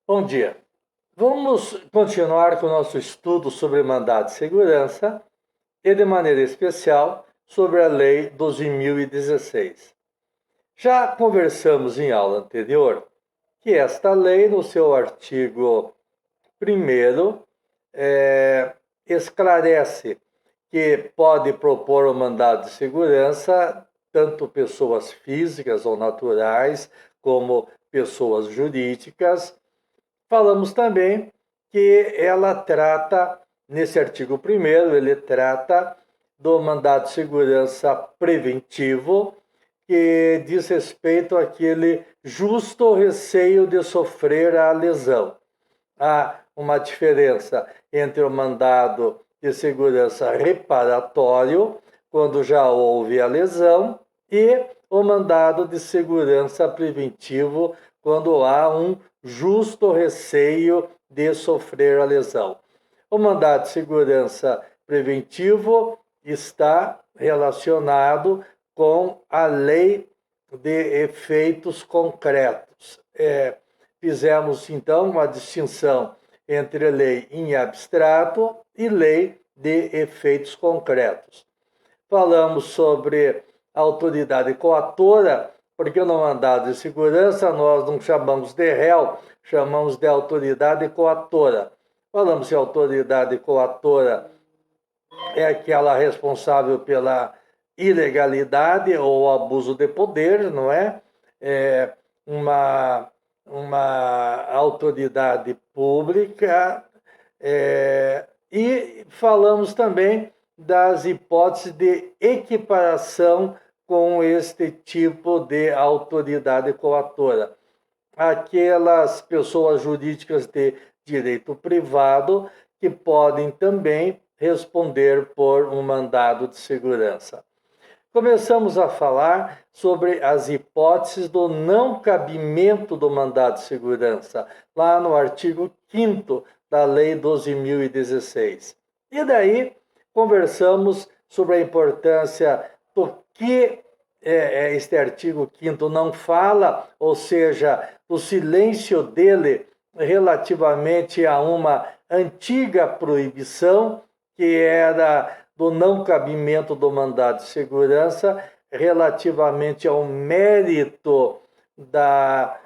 Bom dia. Vamos continuar com o nosso estudo sobre mandado de segurança e, de maneira especial, sobre a Lei 12.016. Já conversamos em aula anterior que esta lei, no seu artigo 1º, esclarece que pode propor o mandado de segurança tanto pessoas físicas ou naturais como pessoas jurídicas. Falamos também que ela trata, nesse artigo 1º, ele trata do mandado de segurança preventivo, que diz respeito àquele justo receio de sofrer a lesão. Há uma diferença entre o mandado de segurança reparatório, quando já houve a lesão, e o mandado de segurança preventivo, quando há um justo receio de sofrer a lesão. O mandado de segurança preventivo está relacionado com a lei de efeitos concretos. Fizemos, então, uma distinção entre lei em abstrato e lei de efeitos concretos. Falamos sobre a autoridade coatora, porque no mandado de segurança nós não chamamos de réu, chamamos de autoridade coatora. Falamos que a autoridade coatora é aquela responsável pela ilegalidade ou abuso de poder, não é? É uma autoridade pública, e falamos também das hipóteses de equiparação com este tipo de autoridade coatora. Aquelas pessoas jurídicas de direito privado que podem também responder por um mandado de segurança. Começamos a falar sobre as hipóteses do não cabimento do mandado de segurança, lá no artigo 5º da Lei 12.016. E daí conversamos sobre a importância do que este artigo 5º não fala, ou seja, o silêncio dele relativamente a uma antiga proibição, que era do não cabimento do mandado de segurança relativamente ao mérito da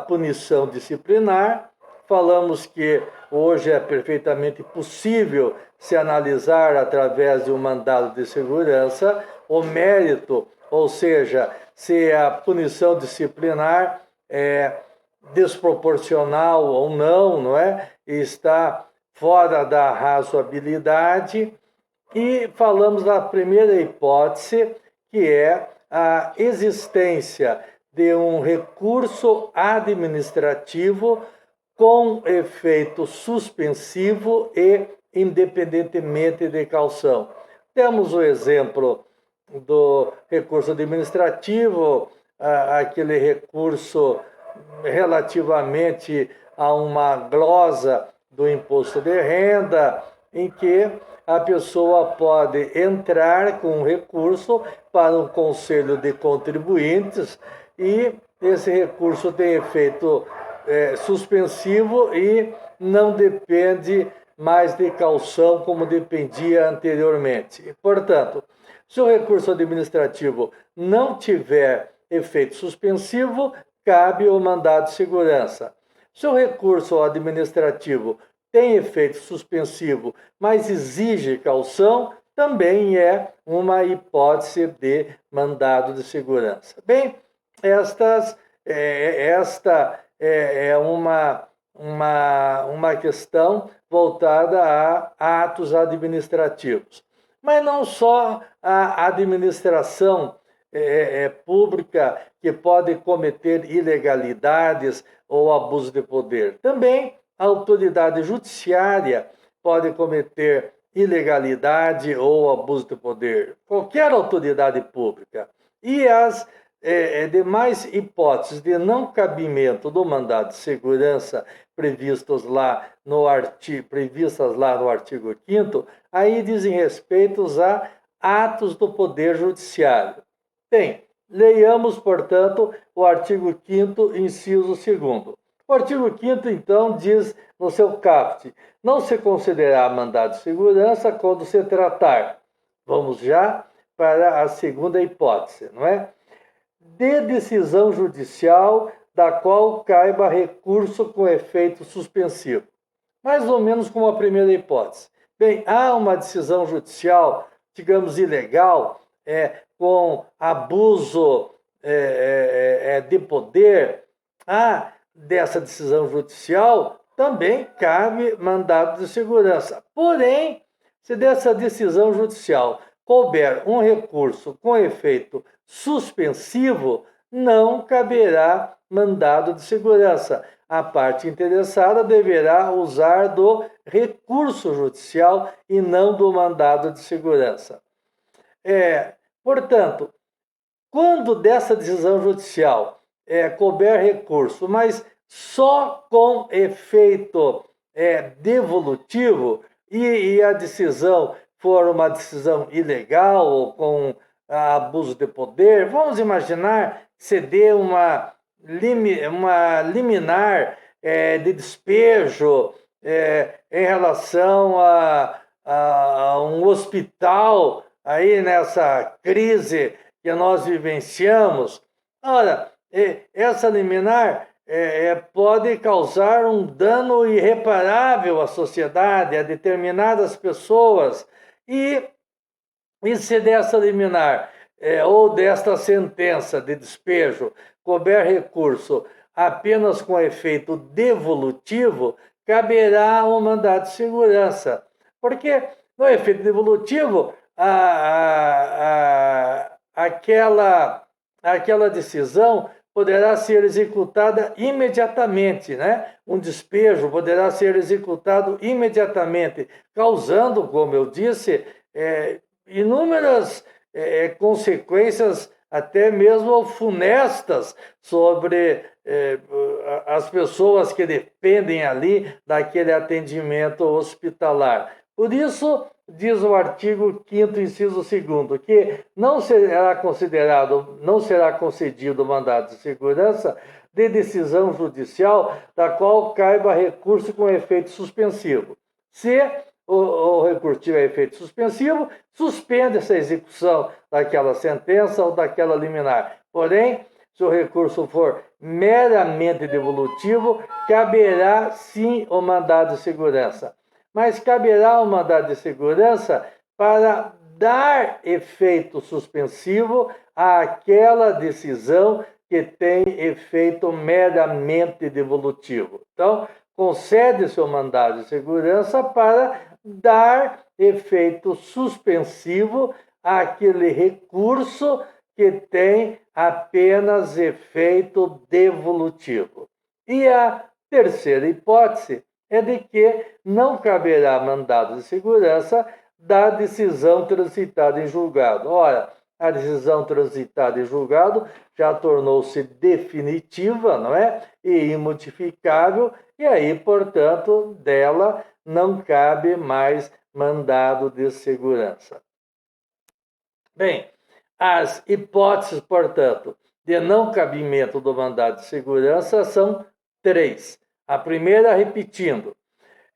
punição disciplinar. Falamos que hoje é perfeitamente possível se analisar através de um mandado de segurança o mérito, ou seja, se a punição disciplinar é desproporcional ou não é? Está fora da razoabilidade. E falamos da primeira hipótese, que é a existência de um recurso administrativo com efeito suspensivo e independentemente de caução. Temos o exemplo do recurso administrativo, aquele recurso relativamente a uma glosa do imposto de renda, em que a pessoa pode entrar com um recurso para um conselho de contribuintes e esse recurso tem efeito suspensivo e não depende mais de caução como dependia anteriormente. Portanto, se o recurso administrativo não tiver efeito suspensivo, cabe o mandado de segurança. Se o recurso administrativo tem efeito suspensivo, mas exige caução, também é uma hipótese de mandado de segurança. Bem, esta é uma questão voltada a atos administrativos. Mas não só a administração pública que pode cometer ilegalidades ou abuso de poder. Também a autoridade judiciária pode cometer ilegalidade ou abuso de poder. Qualquer autoridade pública. E as demais hipóteses de não cabimento do mandado de segurança previstas lá no artigo 5º, aí dizem respeito a atos do Poder Judiciário. Bem, leiamos, portanto, o artigo 5º, inciso 2º. O artigo 5º, então, diz no seu caput: não se considerará mandado de segurança quando se tratar, vamos já para a segunda hipótese, não é? De decisão judicial da qual caiba recurso com efeito suspensivo. Mais ou menos como a primeira hipótese. Bem, há uma decisão judicial, digamos, ilegal, com abuso de poder. Há dessa decisão judicial também cabe mandado de segurança. Porém, se dessa decisão judicial couber um recurso com efeito suspensivo, não caberá mandado de segurança. A parte interessada deverá usar do recurso judicial e não do mandado de segurança. Portanto, quando dessa decisão judicial couber recurso, mas só com efeito devolutivo, e a decisão for uma decisão ilegal ou com abuso de poder, vamos imaginar ceder uma liminar de despejo em relação a um hospital aí nessa crise que nós vivenciamos. Ora, essa liminar pode causar um dano irreparável à sociedade, a determinadas pessoas, e se dessa liminar ou desta sentença de despejo couber recurso apenas com efeito devolutivo, caberá um mandado de segurança. Porque no efeito devolutivo, aquela decisão poderá ser executada imediatamente, né? Um despejo poderá ser executado imediatamente, causando, como eu disse, inúmeras consequências, até mesmo funestas, sobre as pessoas que dependem ali daquele atendimento hospitalar. Por isso, diz o artigo 5º, inciso 2º, que não será concedido mandado de segurança de decisão judicial da qual caiba recurso com efeito suspensivo. Se o recurso tiver efeito suspensivo, suspende-se a execução daquela sentença ou daquela liminar. Porém, se o recurso for meramente devolutivo, caberá sim o mandado de segurança. Mas caberá o mandado de segurança para dar efeito suspensivo àquela decisão que tem efeito meramente devolutivo. Então, concede-se o mandado de segurança para dar efeito suspensivo àquele recurso que tem apenas efeito devolutivo. E a terceira hipótese é de que não caberá mandado de segurança da decisão transitada em julgado. Ora, a decisão transitada em julgado já tornou-se definitiva, não é? E imodificável, e aí, portanto, dela não cabe mais mandado de segurança. Bem, as hipóteses, portanto, de não cabimento do mandado de segurança são 3. A primeira, repetindo,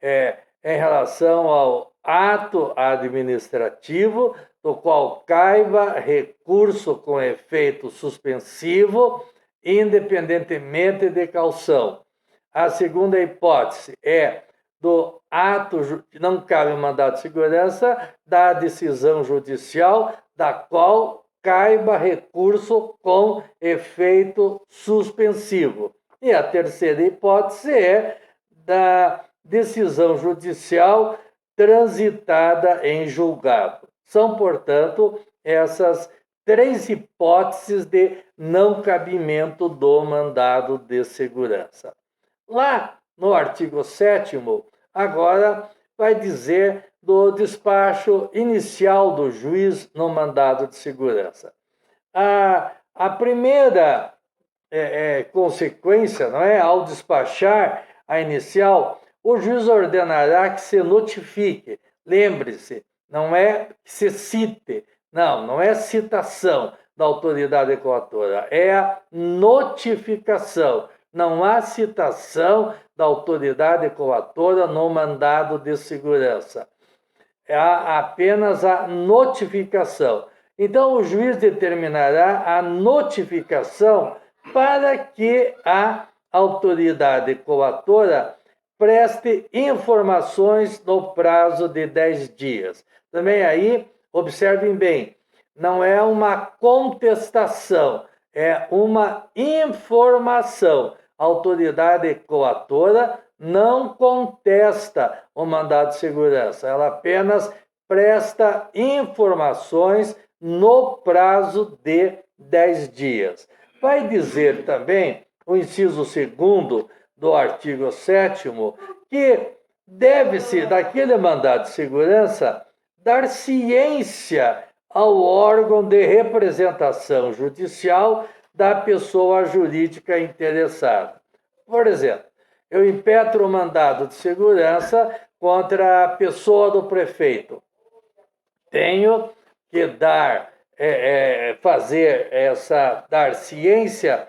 em relação ao ato administrativo, do qual caiba recurso com efeito suspensivo, independentemente de caução. A segunda hipótese é do ato, não cabe mandado de segurança, da decisão judicial, da qual caiba recurso com efeito suspensivo. E a terceira hipótese é da decisão judicial transitada em julgado. São, portanto, essas 3 hipóteses de não cabimento do mandado de segurança. Lá no artigo 7º, agora vai dizer do despacho inicial do juiz no mandado de segurança. A primeira consequência, não é? Ao despachar a inicial, o juiz ordenará que se notifique. Lembre-se, não é que se cite, não é citação da autoridade coautora, é a notificação. não há citação da autoridade coatora no mandado de segurança. Há apenas a notificação. Então, o juiz determinará a notificação para que a autoridade coatora preste informações no prazo de 10 dias. Também aí, observem bem, não é uma contestação, é uma informação. A autoridade coatora não contesta o mandado de segurança, ela apenas presta informações no prazo de 10 dias. Vai dizer também o inciso 2º do artigo 7º que deve-se, daquele mandado de segurança, dar ciência ao órgão de representação judicial da pessoa jurídica interessada. Por exemplo, eu impetro o mandado de segurança contra a pessoa do prefeito. Tenho que dar ciência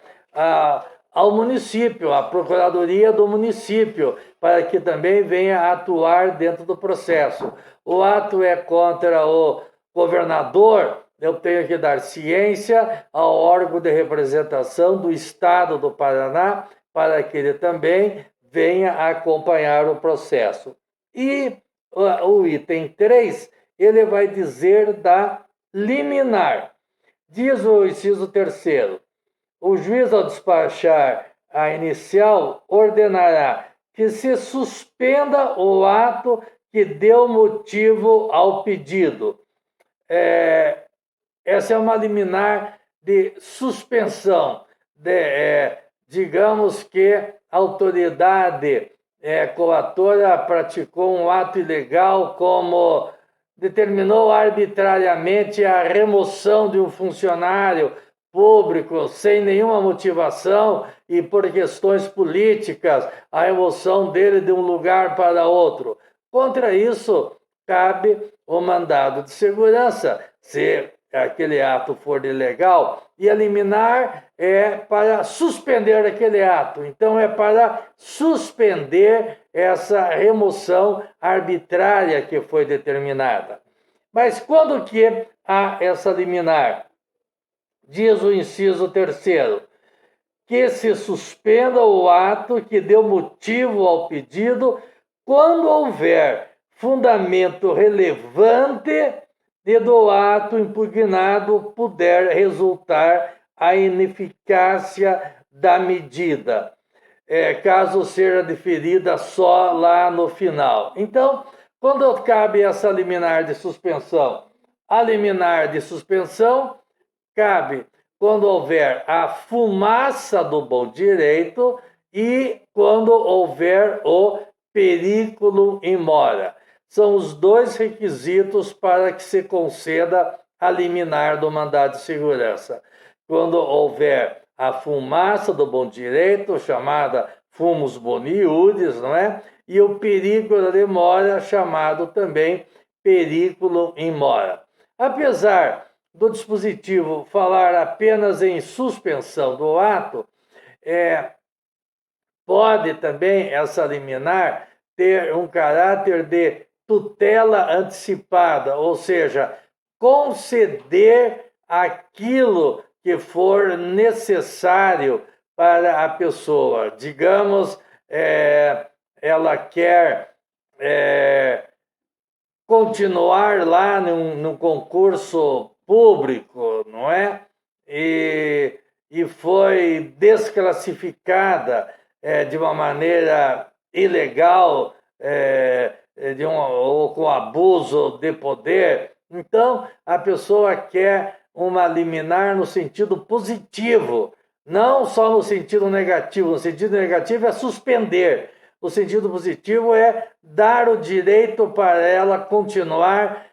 ao município, à procuradoria do município, para que também venha atuar dentro do processo. O ato é contra o governador, eu tenho que dar ciência ao órgão de representação do Estado do Paraná, para que ele também venha acompanhar o processo. E o item 3, ele vai dizer da liminar. Diz o inciso 3º, o juiz, ao despachar a inicial, ordenará que se suspenda o ato que deu motivo ao pedido. Essa é uma liminar de suspensão. Digamos que a autoridade coatora praticou um ato ilegal, como determinou arbitrariamente a remoção de um funcionário público sem nenhuma motivação e por questões políticas, a remoção dele de um lugar para outro. Contra isso, cabe o mandado de segurança, se aquele ato for ilegal, e a liminar é para suspender aquele ato. Então, é para suspender essa remoção arbitrária que foi determinada. Mas quando que há essa liminar? Diz o inciso 3º, que se suspenda o ato que deu motivo ao pedido quando houver fundamento relevante de do ato impugnado puder resultar a ineficácia da medida, caso seja deferida só lá no final. Então, quando cabe essa liminar de suspensão? A liminar de suspensão cabe quando houver a fumaça do bom direito e quando houver o periculum in mora. São os dois requisitos para que se conceda a liminar do mandado de segurança. Quando houver a fumaça do bom direito, chamada fumus boni iuris, não é? E o periculum in mora, chamado também periculum in mora. Apesar do dispositivo falar apenas em suspensão do ato, pode também essa liminar ter um caráter de tutela antecipada, ou seja, conceder aquilo que for necessário para a pessoa. Digamos, ela quer continuar lá no concurso público, não é? E foi desclassificada de uma maneira ilegal, ou com abuso de poder. Então, a pessoa quer uma liminar no sentido positivo, não só no sentido negativo. No sentido negativo é suspender. O sentido positivo é dar o direito para ela continuar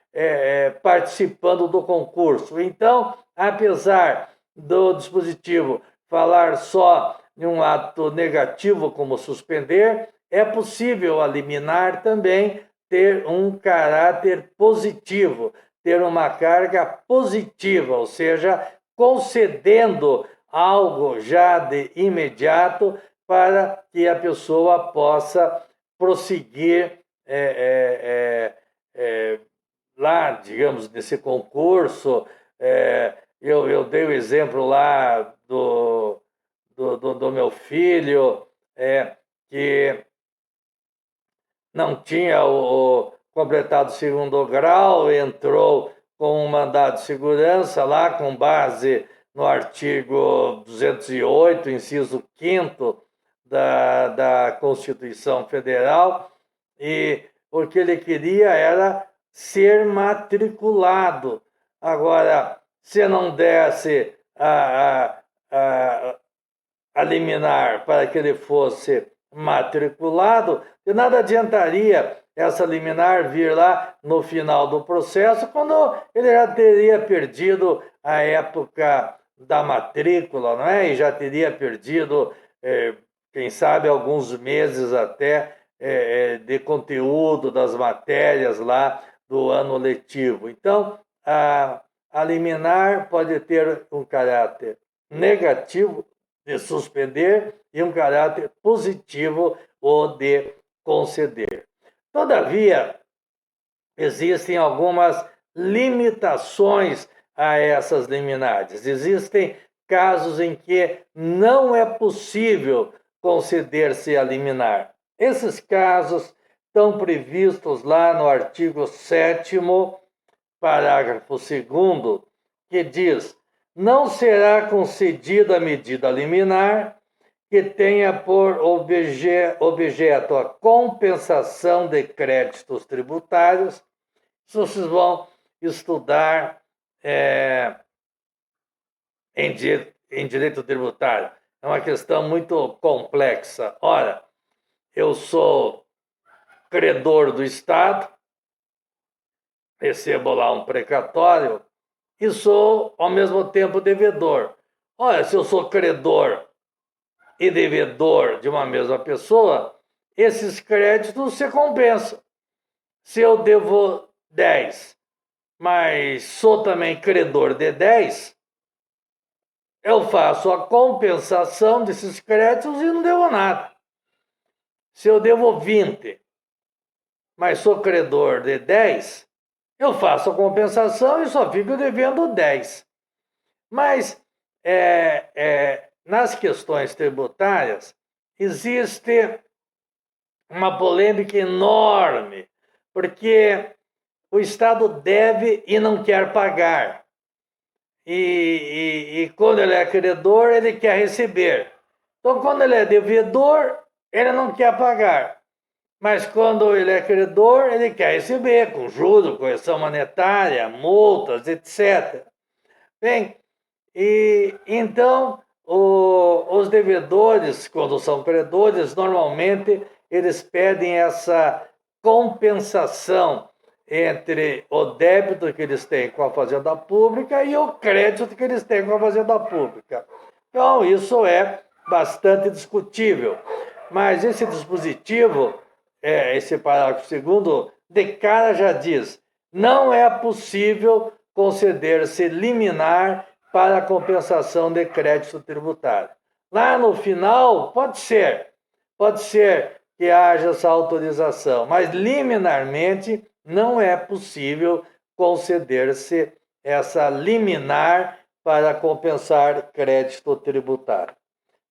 participando do concurso. Então, apesar do dispositivo falar só em um ato negativo como suspender, é possível a liminar também ter um caráter positivo, ter uma carga positiva, ou seja, concedendo algo já de imediato para que a pessoa possa prosseguir lá, digamos, nesse concurso. Eu dei o exemplo lá do meu filho, que não tinha completado o segundo grau, entrou com um mandado de segurança lá, com base no artigo 208, inciso 5º da Constituição Federal, e o que ele queria era ser matriculado. Agora, se não desse a liminar para que ele fosse matriculado, de nada adiantaria essa liminar vir lá no final do processo, quando ele já teria perdido a época da matrícula, não é? E já teria perdido, quem sabe, alguns meses até de conteúdo das matérias lá do ano letivo. Então, a liminar pode ter um caráter negativo, de suspender, e um caráter positivo, o de conceder. Todavia, existem algumas limitações a essas liminares. Existem casos em que não é possível conceder-se a liminar. Esses casos estão previstos lá no artigo 7º, parágrafo 2º, que diz: não será concedida a medida liminar que tenha por objeto a compensação de créditos tributários. Isso vocês vão estudar em direito tributário. É uma questão muito complexa. Ora, eu sou credor do Estado, recebo lá um precatório e sou, ao mesmo tempo, devedor. Olha, se eu sou credor e devedor de uma mesma pessoa, esses créditos se compensam. Se eu devo 10, mas sou também credor de 10, eu faço a compensação desses créditos e não devo nada. Se eu devo 20, mas sou credor de 10, eu faço a compensação e só fico devendo 10. Mas nas questões tributárias existe uma polêmica enorme, porque o Estado deve e não quer pagar. E quando ele é credor, ele quer receber. Então, quando ele é devedor, ele não quer pagar. Mas quando ele é credor, ele quer receber, com juros, correção monetária, multas, etc. Bem, e então os devedores, quando são credores, normalmente eles pedem essa compensação entre o débito que eles têm com a Fazenda Pública e o crédito que eles têm com a Fazenda Pública. Então, isso é bastante discutível. Mas esse dispositivo, esse parágrafo 2º, de cara já diz: não é possível conceder-se liminar para a compensação de crédito tributário. Lá no final, pode ser que haja essa autorização, mas liminarmente não é possível conceder-se essa liminar para compensar crédito tributário.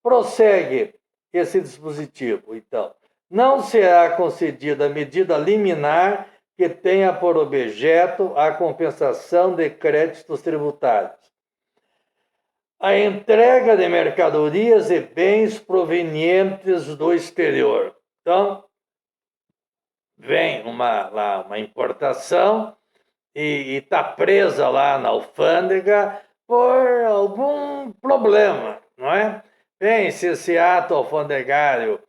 Prossegue esse dispositivo, então. Não será concedida medida liminar que tenha por objeto a compensação de créditos tributários, a entrega de mercadorias e bens provenientes do exterior. Então, vem uma importação e está presa lá na alfândega por algum problema, não é? Bem, se esse ato alfandegário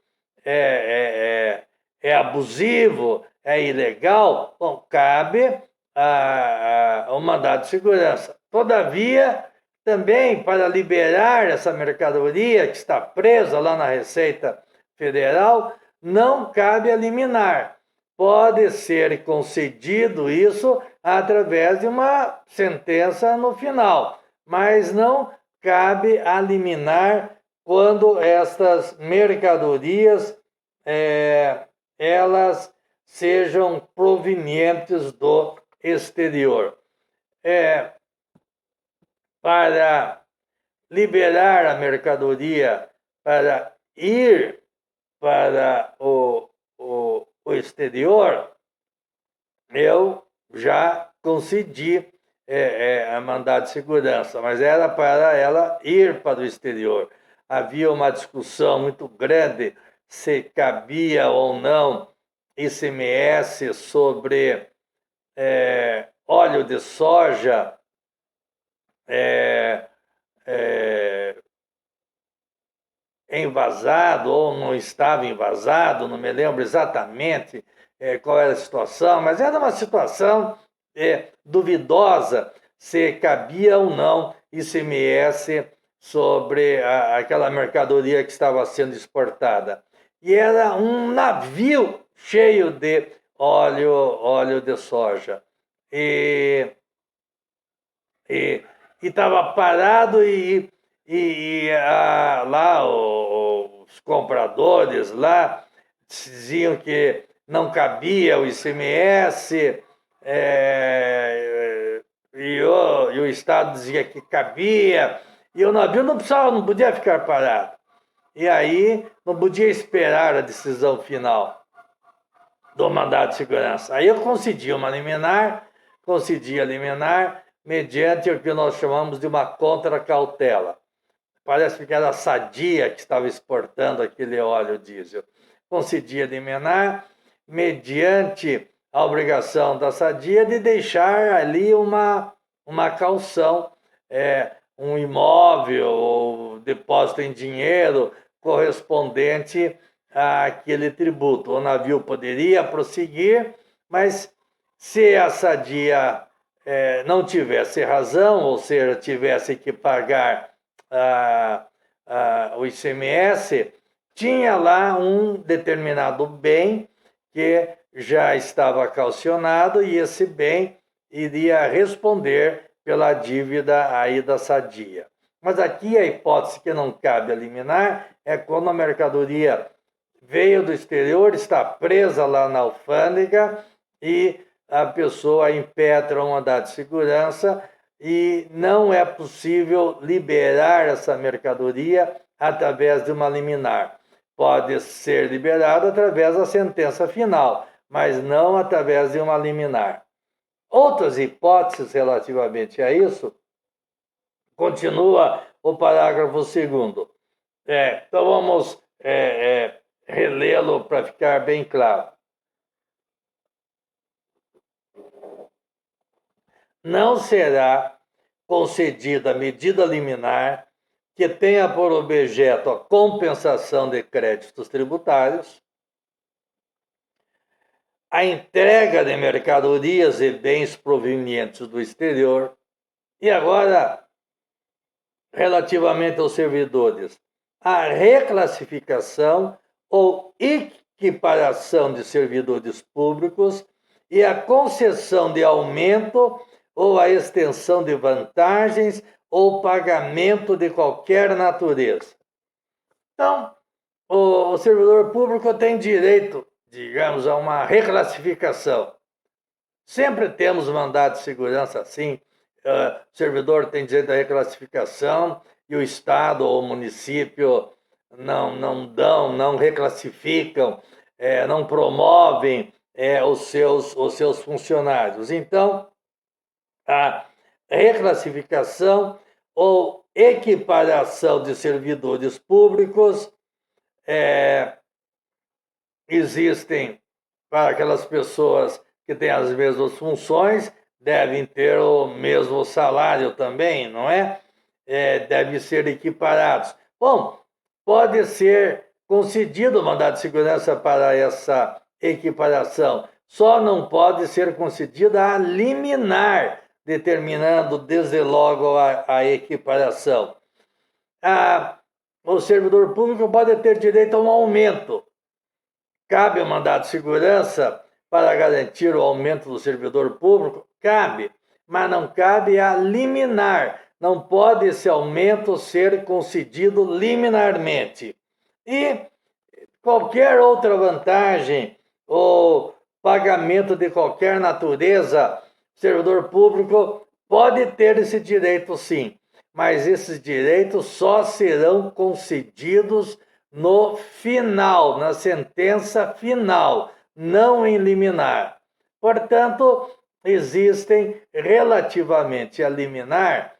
é abusivo, é ilegal, bom, cabe o mandado de segurança. Todavia, também para liberar essa mercadoria que está presa lá na Receita Federal, não cabe a liminar. Pode ser concedido isso através de uma sentença no final, mas não cabe a liminar quando estas mercadorias elas sejam provenientes do exterior. Para liberar a mercadoria para ir para o exterior, eu já concedi a mandado de segurança, mas era para ela ir para o exterior. Havia uma discussão muito grande se cabia ou não ICMS sobre óleo de soja envasado ou não estava envasado, não me lembro exatamente qual era a situação, mas era uma situação duvidosa se cabia ou não ICMS sobre aquela mercadoria que estava sendo exportada. E era um navio cheio de óleo de soja. E estava parado lá os compradores lá diziam que não cabia o ICMS e o Estado dizia que cabia e o navio não podia ficar parado. E aí não podia esperar a decisão final do mandado de segurança. Aí eu concedi a liminar mediante o que nós chamamos de uma contracautela. Parece que era a Sadia que estava exportando aquele óleo diesel. Concedi a liminar mediante a obrigação da Sadia de deixar ali uma caução, um imóvel ou depósito em dinheiro correspondente àquele tributo. O navio poderia prosseguir, mas se a Sadia não tivesse razão, ou seja, tivesse que pagar o ICMS, tinha lá um determinado bem que já estava calcionado e esse bem iria responder pela dívida aí da Sadia. Mas aqui a hipótese que não cabe a liminar é quando a mercadoria veio do exterior, está presa lá na alfândega e a pessoa impetra um mandado de segurança e não é possível liberar essa mercadoria através de uma liminar. Pode ser liberado através da sentença final, mas não através de uma liminar. Outras hipóteses relativamente a isso, continua o parágrafo 2º. Então vamos relê-lo para ficar bem claro. Não será concedida medida liminar que tenha por objeto a compensação de créditos tributários, a entrega de mercadorias e bens provenientes do exterior, e agora, relativamente aos servidores, a reclassificação ou equiparação de servidores públicos e a concessão de aumento ou a extensão de vantagens ou pagamento de qualquer natureza. Então, o servidor público tem direito, digamos, a uma reclassificação. Sempre temos mandado de segurança assim, o servidor tem direito à reclassificação e o Estado ou o município não reclassificam, não promovem os seus funcionários. Então, a reclassificação ou equiparação de servidores públicos existem para aquelas pessoas que têm as mesmas funções, devem ter o mesmo salário também, não é? Devem ser equiparados. Bom, pode ser concedido o mandado de segurança para essa equiparação, só não pode ser concedida a liminar, determinando desde logo a equiparação. O servidor público pode ter direito a um aumento. Cabe o mandado de segurança para garantir o aumento do servidor público? Cabe, mas não cabe a liminar, Não pode esse aumento ser concedido liminarmente. E qualquer outra vantagem ou pagamento de qualquer natureza, o servidor público pode ter esse direito sim, mas esses direitos só serão concedidos no final, na sentença final, não em liminar. Portanto, existem relativamente a liminar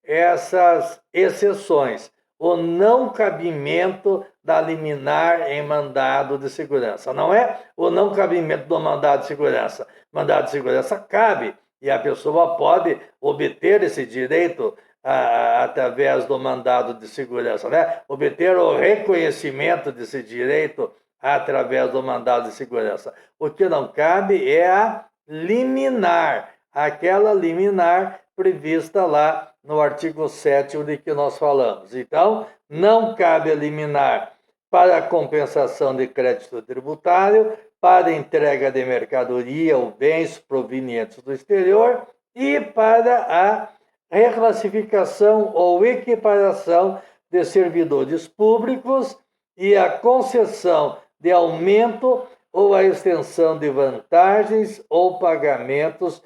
essas exceções. O não cabimento da liminar em mandado de segurança. Não é o não cabimento do mandado de segurança. Mandado de segurança cabe e a pessoa pode obter esse direito através do mandado de segurança, né? Obter o reconhecimento desse direito através do mandado de segurança. O que não cabe é a liminar, aquela liminar prevista lá no artigo 7º de que nós falamos. Então, não cabe liminar para a compensação de crédito tributário, para entrega de mercadoria ou bens provenientes do exterior e para a reclassificação ou equiparação de servidores públicos e a concessão de aumento ou a extensão de vantagens ou pagamentos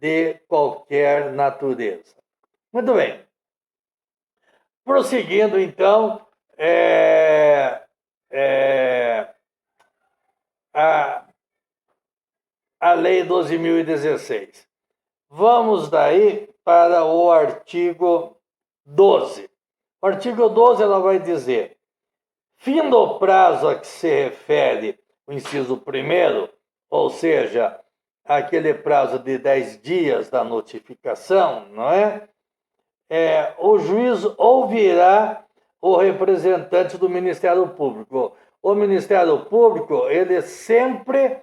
de qualquer natureza. Muito bem. Prosseguindo, então, a Lei 12.016. Vamos daí para o artigo 12. O artigo 12 ela vai dizer: fim do prazo a que se refere o inciso 1º, ou seja, aquele prazo de 10 dias da notificação, não é? O juiz ouvirá o representante do Ministério Público. O Ministério Público, ele sempre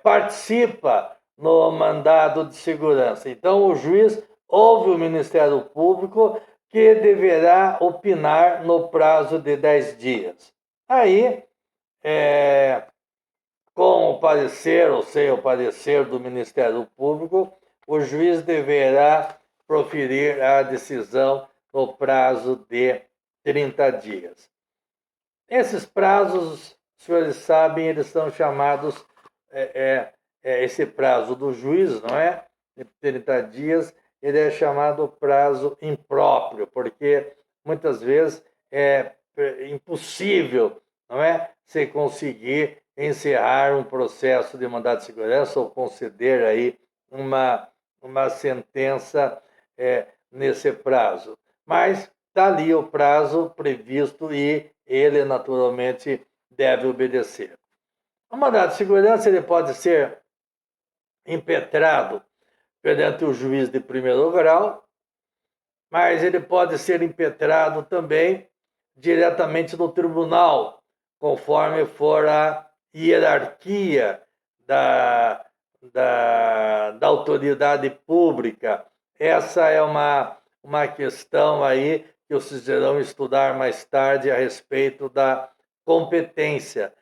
participa no mandado de segurança. Então, o juiz ouve o Ministério Público, que deverá opinar no prazo de 10 dias. Aí, com o parecer ou sem o parecer do Ministério Público, o juiz deverá proferir a decisão no prazo de 30 dias. Esses prazos, os senhores sabem, eles são chamados, esse prazo do juiz, não é? De 30 dias, ele é chamado prazo impróprio, porque muitas vezes é impossível, não é? Se conseguir encerrar um processo de mandado de segurança ou conceder aí uma sentença nesse prazo. Mas está ali o prazo previsto e ele, naturalmente, deve obedecer. O mandado de segurança ele pode ser impetrado perante o juiz de primeiro grau, mas ele pode ser impetrado também diretamente no tribunal, conforme for a hierarquia da autoridade pública. Essa é uma questão aí que vocês irão estudar mais tarde a respeito da competência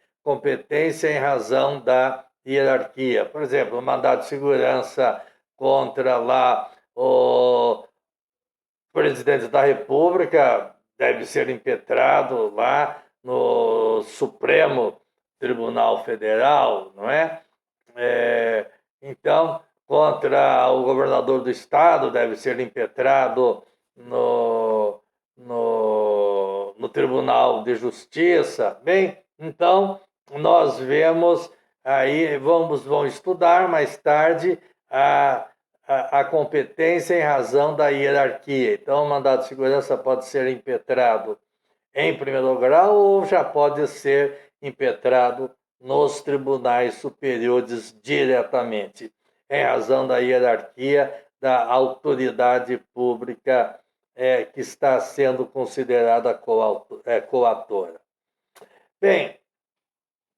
em razão da hierarquia. Por exemplo, o mandado de segurança contra lá o presidente da República deve ser impetrado lá no Supremo Tribunal Federal, não é? Então, contra o governador do estado deve ser impetrado no Tribunal de Justiça. Bem, então, nós vemos aí, vão estudar mais tarde a competência em razão da hierarquia. Então, o mandado de segurança pode ser impetrado em primeiro grau ou já pode ser impetrado nos tribunais superiores diretamente, em razão da hierarquia da autoridade pública que está sendo considerada coatora. Bem,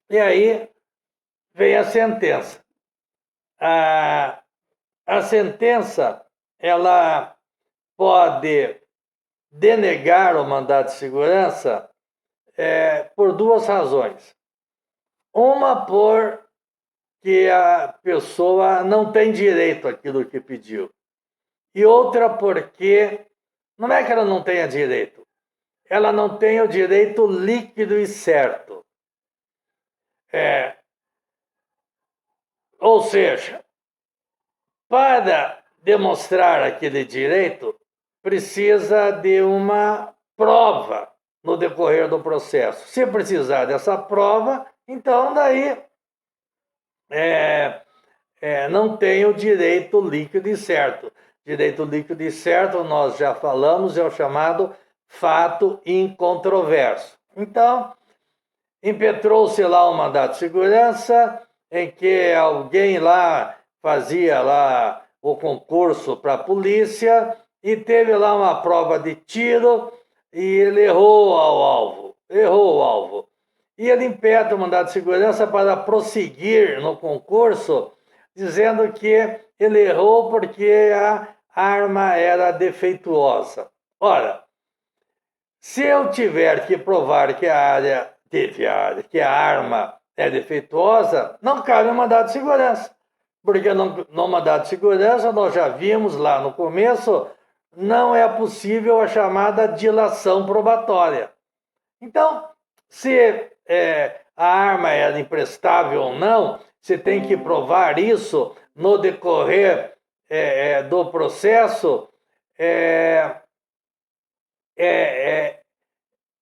e aí vem a sentença. A sentença, ela pode denegar o mandado de segurança por duas razões. Uma, por que a pessoa não tem direito àquilo que pediu. E outra porque não é que ela não tenha direito, ela não tem o direito líquido e certo. Ou seja, para demonstrar aquele direito, precisa de uma prova no decorrer do processo. Se precisar dessa prova, então daí não tem o direito líquido e certo. Direito líquido e certo, nós já falamos, é o chamado fato incontroverso. Então, impetrou-se lá um mandado de segurança em que alguém lá fazia lá o concurso para a polícia e teve lá uma prova de tiro e ele errou o alvo. E ele impede o mandado de segurança para prosseguir no concurso, dizendo que ele errou porque a arma era defeituosa. Ora, se eu tiver que provar que a arma é defeituosa, não cabe o mandado de segurança. Porque no mandado de segurança, nós já vimos lá no começo, não é possível a chamada dilação probatória. Então, se a arma é imprestável ou não, você tem que provar isso no decorrer do processo.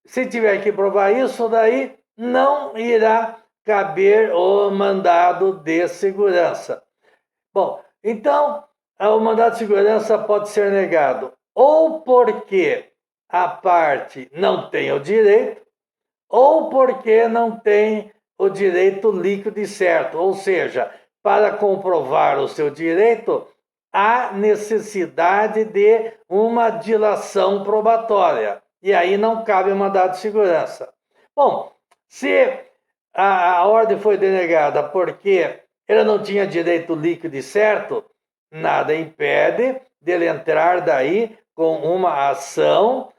Se tiver que provar isso, daí não irá caber o mandado de segurança. Bom, então, o mandado de segurança pode ser negado ou porque a parte não tem o direito, ou porque não tem o direito líquido e certo. Ou seja, para comprovar o seu direito, há necessidade de uma dilação probatória. E aí não cabe o mandado de segurança. Bom, se a ordem foi denegada porque ele não tinha direito líquido e certo, nada impede dele entrar daí com uma ação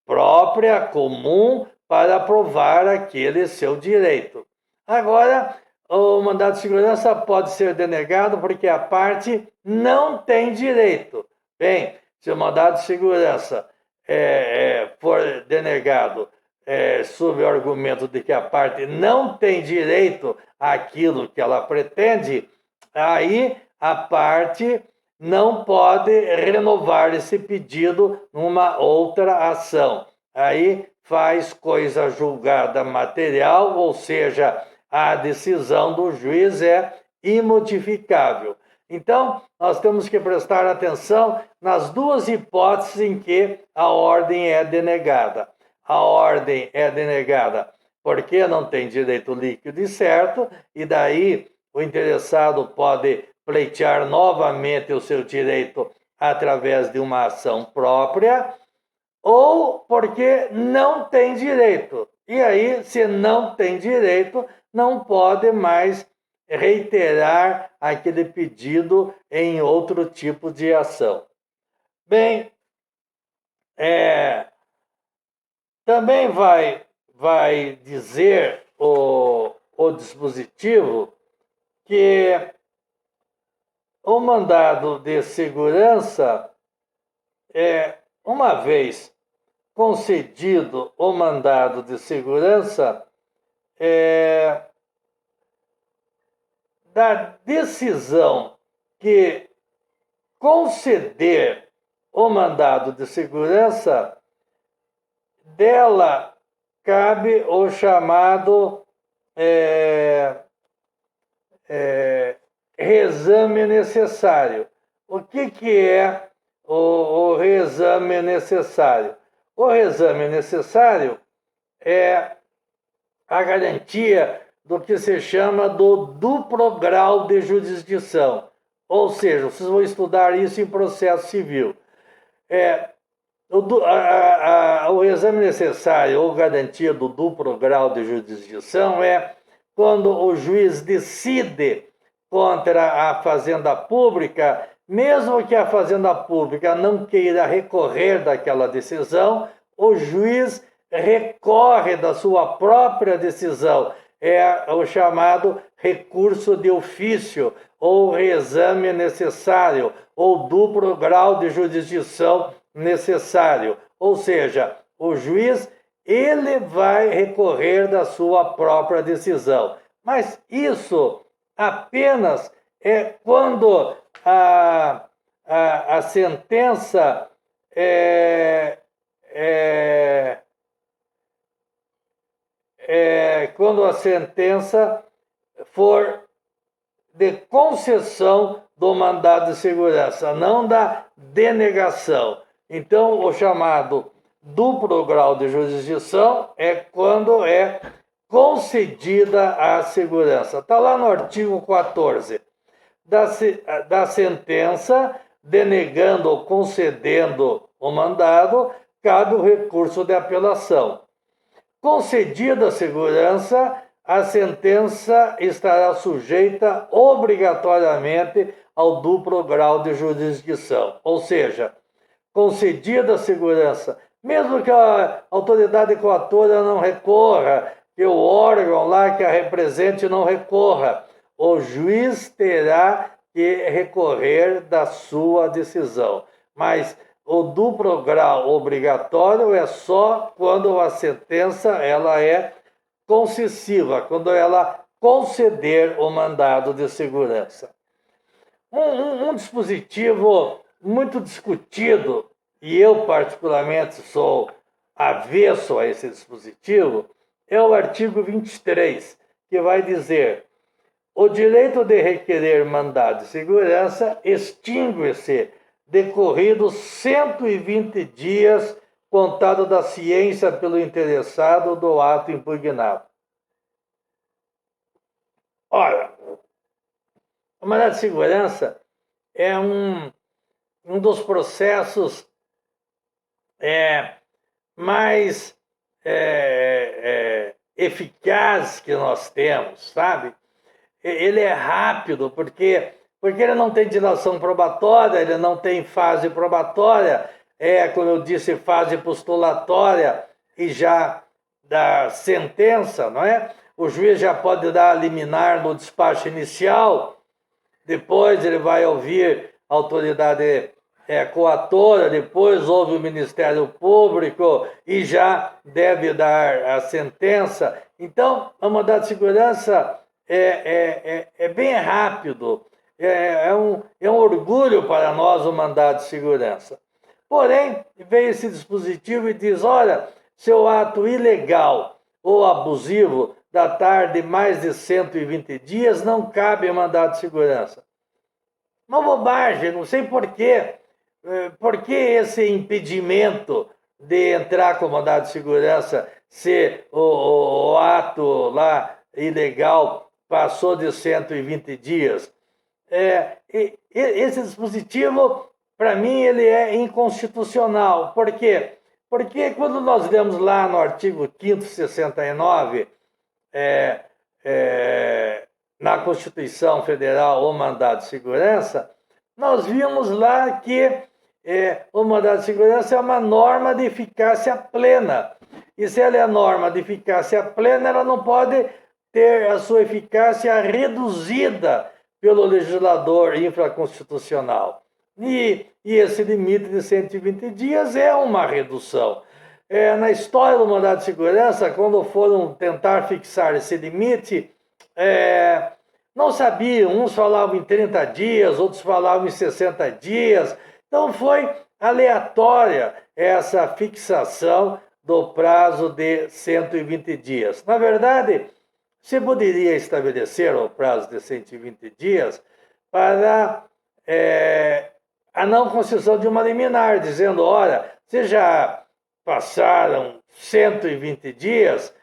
própria, comum, para provar aquele seu direito. Agora, o mandado de segurança pode ser denegado porque a parte não tem direito. Bem, se o mandado de segurança for denegado sob o argumento de que a parte não tem direito àquilo que ela pretende, aí a parte não pode renovar esse pedido numa outra ação. Aí faz coisa julgada material, ou seja, a decisão do juiz é imodificável. Então, nós temos que prestar atenção nas duas hipóteses em que a ordem é denegada. A ordem é denegada porque não tem direito líquido e certo, e daí o interessado pode pleitear novamente o seu direito através de uma ação própria, ou porque não tem direito. E aí, se não tem direito, não pode mais reiterar aquele pedido em outro tipo de ação. Bem, também vai dizer o dispositivo que o mandado de segurança, uma vez concedido o mandado de segurança, da decisão que conceder o mandado de segurança, dela cabe o chamado reexame necessário. O que é o reexame necessário? O reexame necessário é a garantia do que se chama do duplo grau de jurisdição. Ou seja, vocês vão estudar isso em processo civil. O exame necessário ou garantia do duplo grau de jurisdição é quando o juiz decide contra a fazenda pública, mesmo que a fazenda pública não queira recorrer daquela decisão, o juiz recorre da sua própria decisão. É o chamado recurso de ofício, ou reexame necessário, ou duplo grau de jurisdição necessário. Ou seja, o juiz ele vai recorrer da sua própria decisão. Mas isso apenas é quando a sentença quando a sentença for de concessão do mandado de segurança, não da denegação. Então, o chamado duplo grau de jurisdição é quando é concedida a segurança. Está lá no artigo 14 da sentença, denegando ou concedendo o mandado, cabe o recurso de apelação. Concedida a segurança, a sentença estará sujeita obrigatoriamente ao duplo grau de jurisdição. Ou seja, concedida a segurança, mesmo que a autoridade coatora não recorra, que o órgão lá que a represente não recorra, o juiz terá que recorrer da sua decisão. Mas o duplo grau obrigatório é só quando a sentença ela é concessiva, quando ela conceder o mandado de segurança. Um dispositivo muito discutido, e eu particularmente sou avesso a esse dispositivo, é o artigo 23, que vai dizer: o direito de requerer mandado de segurança extingue-se decorridos 120 dias contado da ciência pelo interessado do ato impugnado. Ora, o mandado de segurança é um dos processos mais eficazes que nós temos, sabe? Ele é rápido porque ele não tem dilação probatória, ele não tem fase probatória, como eu disse, fase postulatória e já da sentença, não é? O juiz já pode dar liminar no despacho inicial, depois ele vai ouvir a autoridade coatora, depois ouve o Ministério Público e já deve dar a sentença. Então, o mandado de segurança é bem rápido, é um orgulho para nós o mandado de segurança. Porém, vem esse dispositivo e diz: olha, seu ato ilegal ou abusivo datar de mais de 120 dias, não cabe mandado de segurança. Uma bobagem, não sei por quê. Por que esse impedimento de entrar com mandado de segurança se o ato lá ilegal passou de 120 dias? Esse dispositivo, para mim, ele é inconstitucional. Por quê? Porque quando nós lemos lá no artigo 5º 69, na Constituição Federal, o mandado de segurança, nós vimos lá que o mandado de segurança é uma norma de eficácia plena. E se ela é norma de eficácia plena, ela não pode ter a sua eficácia reduzida pelo legislador infraconstitucional. E esse limite de 120 dias é uma redução. Na história do mandado de segurança, quando foram tentar fixar esse limite, não sabiam, uns falavam em 30 dias, outros falavam em 60 dias. Então foi aleatória essa fixação do prazo de 120 dias. Na verdade, se poderia estabelecer o prazo de 120 dias para a não concessão de uma liminar, dizendo: olha, vocês já passaram 120 dias,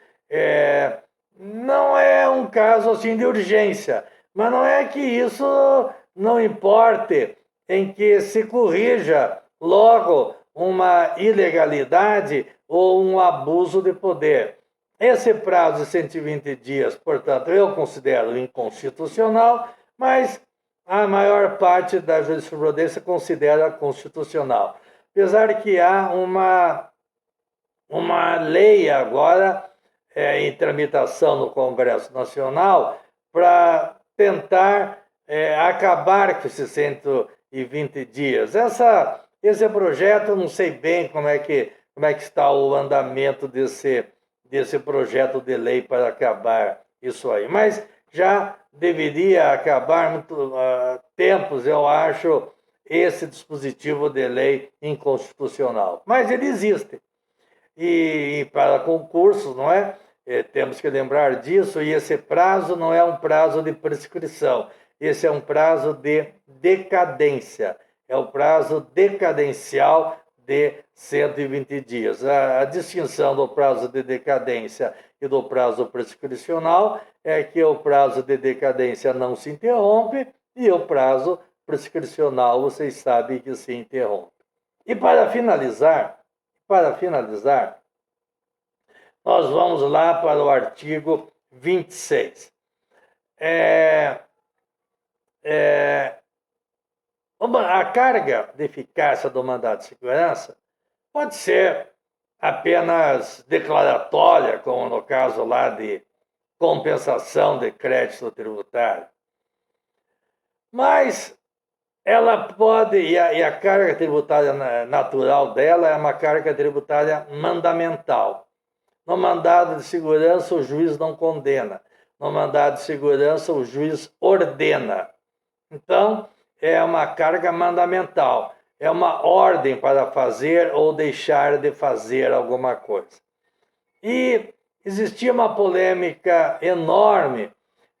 não é um caso assim de urgência, mas não é que isso não importe em que se corrija logo uma ilegalidade ou um abuso de poder. Esse prazo de 120 dias, portanto, eu considero inconstitucional, mas a maior parte da jurisprudência considera constitucional. Apesar que há uma lei agora em tramitação no Congresso Nacional para tentar acabar com esses 120 dias. Esse projeto, eu não sei bem como é que está o andamento desse projeto de lei para acabar isso aí, mas já deveria acabar muito tempos, eu acho, esse dispositivo de lei inconstitucional. Mas ele existe. E para concursos, não é? Temos que lembrar disso, e esse prazo não é um prazo de prescrição, esse é um prazo de decadência, é o prazo decadencial de 120 dias. A distinção do prazo de decadência e do prazo prescricional é que o prazo de decadência não se interrompe e o prazo prescricional, vocês sabem que se interrompe. E para finalizar, nós vamos lá para o artigo 26. A carga de eficácia do mandado de segurança pode ser apenas declaratória, como no caso lá de compensação de crédito tributário. Mas ela pode, e a carga tributária natural dela é uma carga tributária mandamental. No mandado de segurança, o juiz não condena. No mandado de segurança, o juiz ordena. Então, é uma carga mandamental. É uma ordem para fazer ou deixar de fazer alguma coisa. E existia uma polêmica enorme.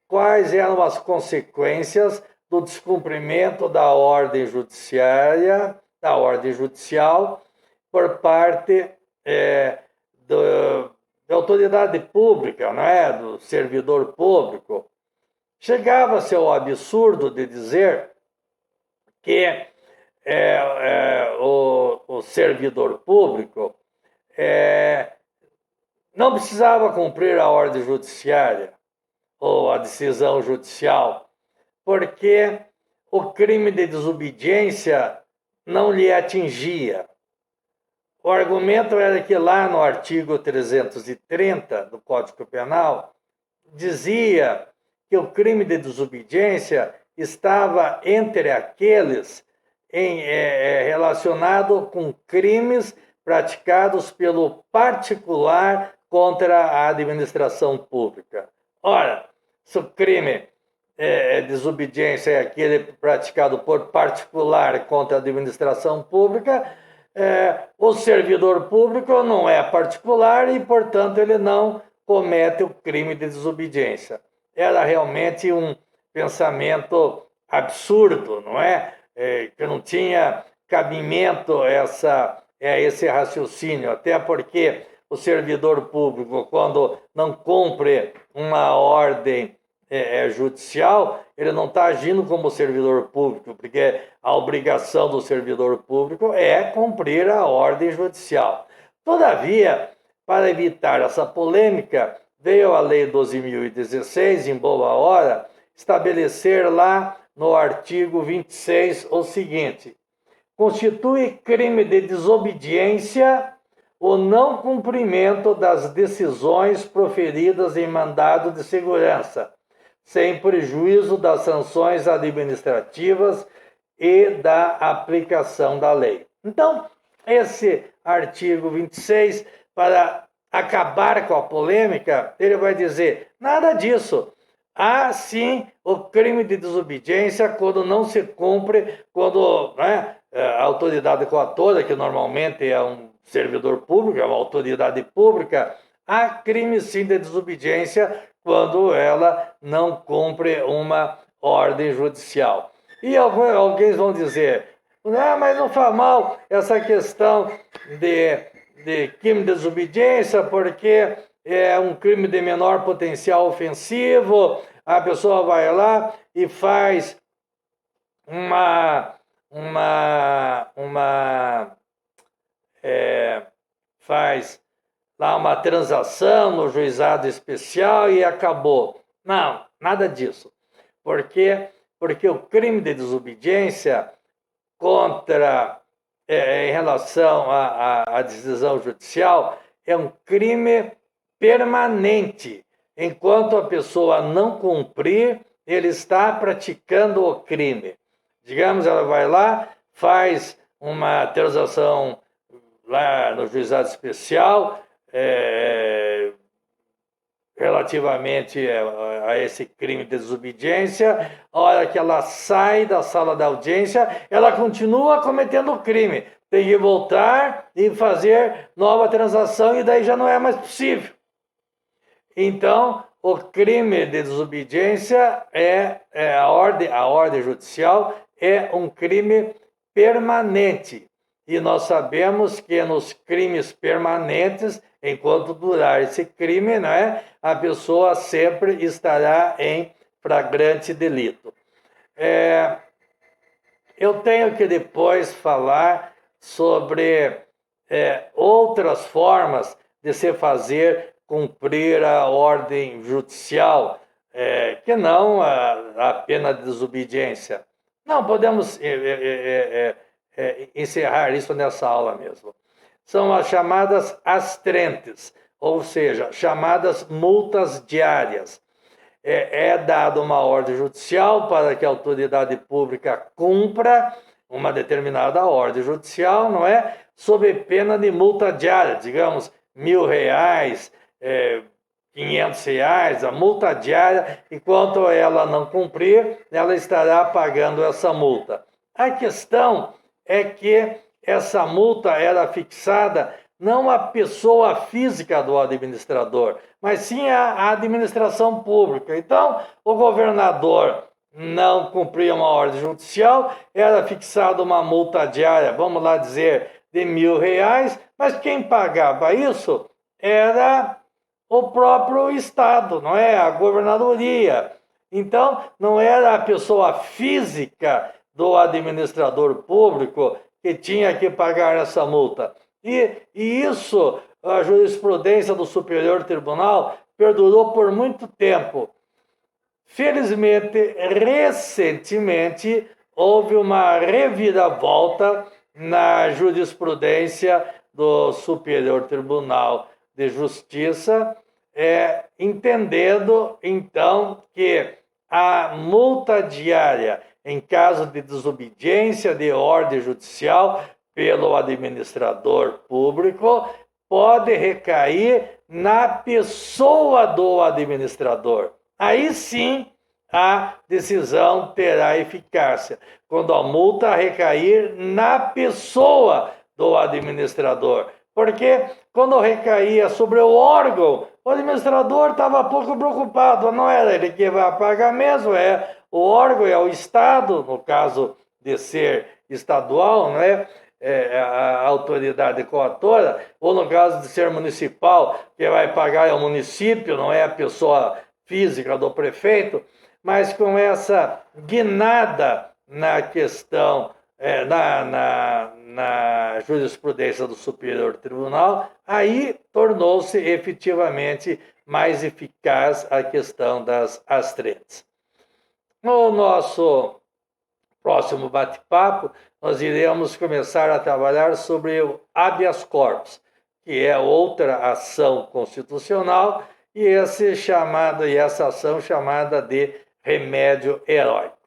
Quais eram as consequências do descumprimento da ordem judicial por parte da autoridade pública, não é? Do servidor público. Chegava-se ao absurdo de dizer que o servidor público não precisava cumprir a ordem judiciária ou a decisão judicial, porque o crime de desobediência não lhe atingia. O argumento era que lá no artigo 330 do Código Penal dizia que o crime de desobediência estava entre aqueles relacionado com crimes praticados pelo particular contra a administração pública. Ora, se o crime desobediência é aquele praticado por particular contra a administração pública, o servidor público não é particular e, portanto, ele não comete o crime de desobediência. Era realmente um pensamento absurdo, não é? Que não tinha cabimento esse raciocínio, até porque o servidor público, quando não cumpre uma ordem judicial, ele não está agindo como servidor público, porque a obrigação do servidor público é cumprir a ordem judicial. Todavia, para evitar essa polêmica, veio a Lei 12.016, em boa hora, estabelecer lá no artigo 26 o seguinte: constitui crime de desobediência o não cumprimento das decisões proferidas em mandado de segurança, sem prejuízo das sanções administrativas e da aplicação da lei. Então, esse artigo 26, para acabar com a polêmica, ele vai dizer: nada disso. Há sim o crime de desobediência quando não se cumpre, quando a autoridade coatora, que normalmente é um servidor público, é uma autoridade pública, há crime sim de desobediência quando ela não cumpre uma ordem judicial. E alguns vão dizer: mas não faz mal essa questão de crime de desobediência, porque é um crime de menor potencial ofensivo, a pessoa vai lá e faz faz lá uma transação no juizado especial e acabou. Não, nada disso. Por quê? Porque o crime de desobediência em relação à decisão judicial é um crime permanente. enquanto a pessoa não cumprir, ele está praticando o crime. Digamos, ela vai lá, faz uma transação lá no juizado especial, relativamente a esse crime de desobediência, a hora que ela sai da sala da audiência, ela continua cometendo o crime. Tem que voltar e fazer nova transação e daí já não é mais possível. Então, o crime de desobediência a ordem judicial é um crime permanente. E nós sabemos que nos crimes permanentes, enquanto durar esse crime, a pessoa sempre estará em flagrante delito. Eu tenho que depois falar sobre outras formas de se fazer cumprir a ordem judicial, que não a pena de desobediência. Não, podemos encerrar isso nessa aula mesmo. São as chamadas astrentes, ou seja, chamadas multas diárias. É dada uma ordem judicial para que a autoridade pública cumpra uma determinada ordem judicial, não é? Sob pena de multa diária, digamos, R$1.000, R$500, a multa diária, enquanto ela não cumprir, ela estará pagando essa multa. A questão é que essa multa era fixada não à pessoa física do administrador, mas sim à administração pública. Então, o governador não cumpria uma ordem judicial, era fixada uma multa diária, vamos lá dizer, de R$1.000, mas quem pagava isso era o próprio Estado, não é? A governadoria. Então, não era a pessoa física do administrador público que tinha que pagar essa multa. E isso, a jurisprudência do Superior Tribunal perdurou por muito tempo. Felizmente, recentemente, houve uma reviravolta na jurisprudência do Superior Tribunal de Justiça, entendendo, então, que a multa diária em caso de desobediência de ordem judicial pelo administrador público pode recair na pessoa do administrador. Aí sim a decisão terá eficácia, quando a multa recair na pessoa do administrador. Porque quando recaía sobre o órgão, o administrador estava pouco preocupado, não era ele que vai pagar mesmo, é o órgão, é o Estado, no caso de ser estadual, não é? A autoridade coatora, ou no caso de ser municipal, que vai pagar é o município, não é a pessoa física do prefeito, mas com essa guinada na questão, na jurisprudência do Superior Tribunal, aí tornou-se efetivamente mais eficaz a questão das astrentes. No nosso próximo bate-papo, nós iremos começar a trabalhar sobre o habeas corpus, que é outra ação constitucional, e essa ação chamada de remédio heróico.